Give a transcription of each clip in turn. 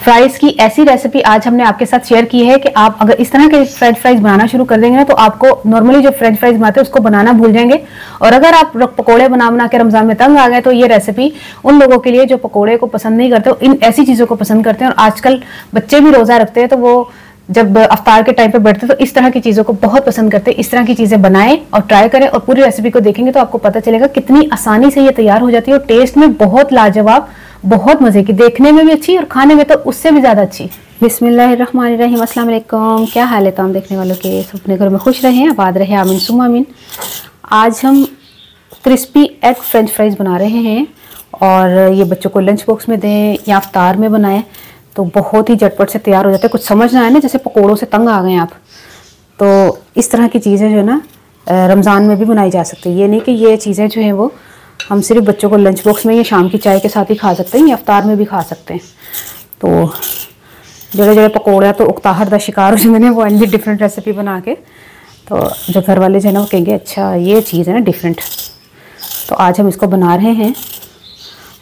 Fries की ऐसी recipe आज हमने आपके साथ शेयर की है कि आप अगर इस तरह के फ्रेंच फ्राइज बनाना शुरू कर देंगे ना तो आपको नॉर्मली जो फ्रेंच फ्राइज बनाते हैं उसको बनाना भूल जाएंगे। और अगर आप पकोड़े बना के रमजान में तंग आ गए तो ये रेसिपी उन लोगों के लिए जो पकोड़े को पसंद नहीं करते, इन ऐसी चीजों को पसंद करते हैं। और आजकल बच्चे भी रोजा रखते हैं तो वो जब अफ्तार के टाइम पे बैठते हैं तो इस तरह की चीजों को बहुत पसंद करते हैं। इस तरह की चीजें बनाएं और ट्राई करें और पूरी रेसिपी को देखेंगे तो आपको पता चलेगा कितनी आसानी से ये तैयार हो जाती है और टेस्ट में बहुत लाजवाब, बहुत मजे की, देखने में भी अच्छी और खाने में तो उससे भी ज्यादा अच्छी। बिस्मिल्लाहिर्रहमानिर्रहीम, अस्सलाम वालेकुम। क्या हाल है तमाम देखने वालों के? सब अपने घरों में खुश रहें, आबाद रहे, आमीन सुम्मा आमीन। आज हम क्रिस्पी एग फ्रेंच फ्राइज बना रहे हैं और ये बच्चों को लंच बॉक्स में दें या अफ्तार में बनाएं तो बहुत ही झटपट से तैयार हो जाते हैं। कुछ समझ ना आए ना, जैसे पकोड़ों से तंग आ गए आप, तो इस तरह की चीज़ें जो है ना रमज़ान में भी बनाई जा सकती है। ये नहीं कि ये चीज़ें जो हैं वो हम सिर्फ बच्चों को लंच बॉक्स में या शाम की चाय के साथ ही खा सकते हैं या अफ्तार में भी खा सकते हैं। तो जगह जगह पकौड़ा तो उकताहट का शिकार हो जाते हैं वो एंड डिफरेंट रेसिपी बना के, तो जो घर वाले जो है ना वो कहेंगे अच्छा ये चीज़ है ना डिफरेंट। तो आज हम इसको बना रहे हैं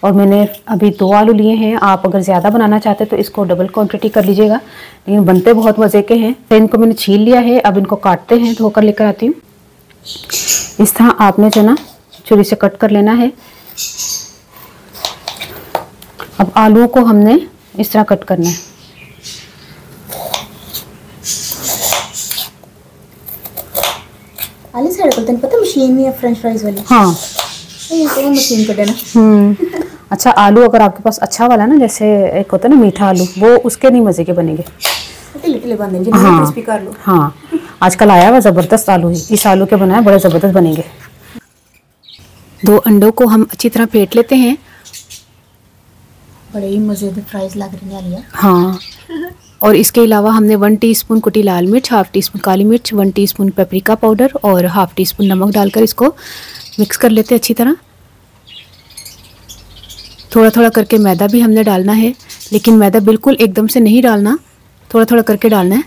और मैंने अभी 2 आलू लिए हैं। आप अगर ज़्यादा बनाना चाहते हैं तो इसको डबल क्वांटिटी कर लीजिएगा, लेकिन बनते बहुत मज़े के हैं। तो इनको मैंने छील लिया है, अब इनको काटते हैं, धोकर लेकर आती हूँ। इस तरह आपने जो ना छुरी से कट कर लेना है। अब आलूओं को हमने इस तरह कट करना है। आलू सारे को पता मशीन में फ्रेंच फ्राइज वाली। हाँ तो मशीन को देना। अच्छा, आलू अगर आपके पास अच्छा वाला ना, जैसे एक होता है ना मीठा आलू, वो उसके नहीं मज़े के बनेंगे। हाँ कर लो। हाँ, आजकल आया हुआ ज़बरदस्त आलू है, इस आलू के बनाए बड़े ज़बरदस्त बनेंगे। 2 अंडों को हम अच्छी तरह फेंट लेते हैं। बड़े ही मज़ेदार फ्राइज लग रही है। हाँ, और इसके अलावा हमने 1 टीस्पून कुटी लाल मिर्च, 1/2 टीस्पून काली मिर्च, 1 टीस्पून पेपरिका पाउडर और 1/2 टीस्पून नमक डालकर इसको मिक्स कर लेते हैं अच्छी तरह। थोड़ा थोड़ा करके मैदा भी हमने डालना है, लेकिन मैदा बिल्कुल एकदम से नहीं डालना, थोड़ा थोड़ा करके डालना है।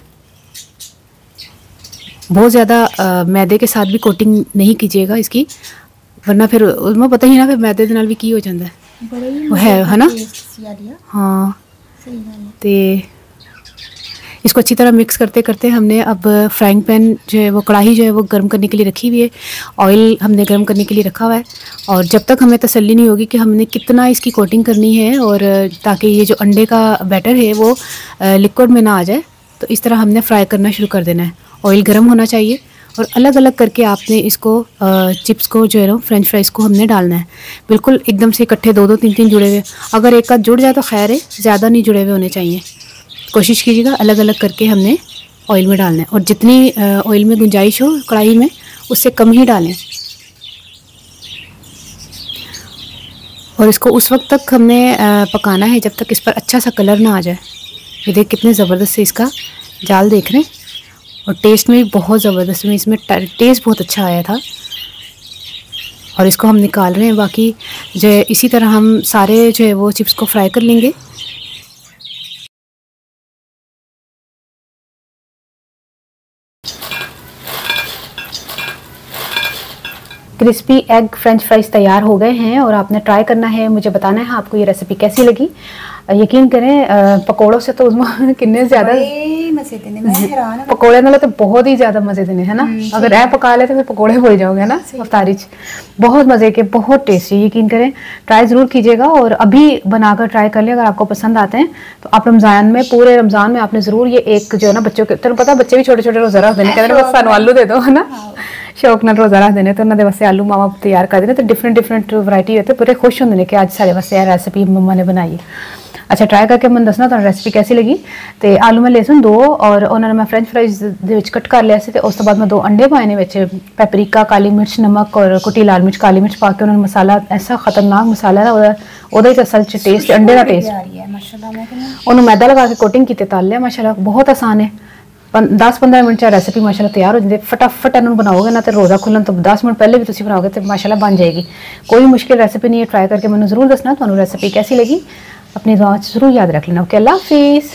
बहुत ज़्यादा मैदे के साथ भी कोटिंग नहीं कीजिएगा इसकी, वरना फिर उसमें पता ही ना फिर मैदे के नाल भी की हो जाता है, है ना। हाँ, तो इसको अच्छी तरह मिक्स करते करते हमने अब फ्राइंग पैन जो है वो कढ़ाई जो है वो गर्म करने के लिए रखी हुई है। ऑयल हमने गर्म करने के लिए रखा हुआ है और जब तक हमें तसल्ली नहीं होगी कि हमने कितना इसकी कोटिंग करनी है और ताकि ये जो अंडे का बैटर है वो लिक्विड में ना आ जाए, तो इस तरह हमने फ्राई करना शुरू कर देना है। ऑयल गर्म होना चाहिए और अलग अलग करके आपने इसको चिप्स को जो है ना फ्रेंच फ्राइज़ को हमने डालना है। बिल्कुल एकदम से इकट्ठे 2-2 3-3 जुड़े हुए, अगर एक आध जुड़ जाए तो खैर है, ज़्यादा नहीं जुड़े हुए होने चाहिए। कोशिश कीजिएगा अलग अलग करके हमने ऑयल में डालना है और जितनी ऑयल में गुंजाइश हो कढ़ाई में उससे कम ही डालें। और इसको उस वक्त तक हमने पकाना है जब तक इस पर अच्छा सा कलर ना आ जाए। ये देख कितने ज़बरदस्त से इसका जाल देख रहे हैं और टेस्ट में भी बहुत ज़बरदस्त में इसमें टेस्ट बहुत अच्छा आया था। और इसको हम निकाल रहे हैं। बाकी जो है इसी तरह हम सारे जो है वो चिप्स को फ्राई कर लेंगे। क्रिस्पी एग फ्रेंच फ्राइज तैयार हो गए हैं और आपने ट्राई करना है, मुझे बताना है आपको ये रेसिपी कैसी लगी। यकीन करें पकोड़ों से तो उसमें कितने ज़्यादा मजे देने, मैं हैरान हूं। पकोड़े नालों तो बहुत ही ज़्यादा मज़े देने, है ना। अगर ऐ पका ले तो फिर पकोड़े भूल जाओगे ना अफ्तारी। बहुत मज़े के, बहुत टेस्टी। यकीन करें ट्राई ज़रूर कीजिएगा और अभी बनाकर ट्राई कर ले। अगर आपको पसंद आते हैं तो आप रमज़ान में, पूरे रमज़ान में आपने ज़रूर ये एक जो है ना बच्चों के, तेन पता बच्चे भी छोटे छोटे रोज़ा रख देने, कहते हैं बस सानू आलू दे दो, है ना। शौक नाल रोज़ा रख देने तो उन्होंने वास्ते आलू मामा तैयार कर देने, तो डिफरेंट वैरायटी होते, पूरे खुश होंगे ने कि अज सारे वास्ते यह रेसिपी मम्मा ने बनाई। अच्छा, ट्राई करके मैं दसना तो रेसिपी कैसी लगी। तो आलू मैं लेसन 2 और उन्होंने मैं French fries they which cut कर लिया से, उस तो बाद मैं 2 अंडे पाए ने विच, पेपरिका, काली मिर्च, नमक और कुटी लाल मिर्च, काली मिर्च पा के उन्होंने मसाला, ऐसा खतरनाक मसाला है ਉਹਦਾ ਹੀ असल च टेस्ट, अंडे का टेस्ट। उन्होंने मैदा लगा के कोटिंग की तल लिया माशाल्लाह। बहुत आसान है, 10-15 मिनट च रेसिपी माशाल्लाह तैयार हो जाती है। फटाफट इन्होंने बनाओगे ना तो रोज़ा खुलन तो 10 मिनट पहले भी तुम बनाओगे तो माशाल्लाह बन जाएगी। कोई मुश्किल रेसिपी नहीं है, ट्राई करके मैंने ज़रूर दसना तुहानू रेसिपी कैसी लगी। अपनी दुआ ज़रूर याद रख लेना। ओके, अल्लाह हाफिज़।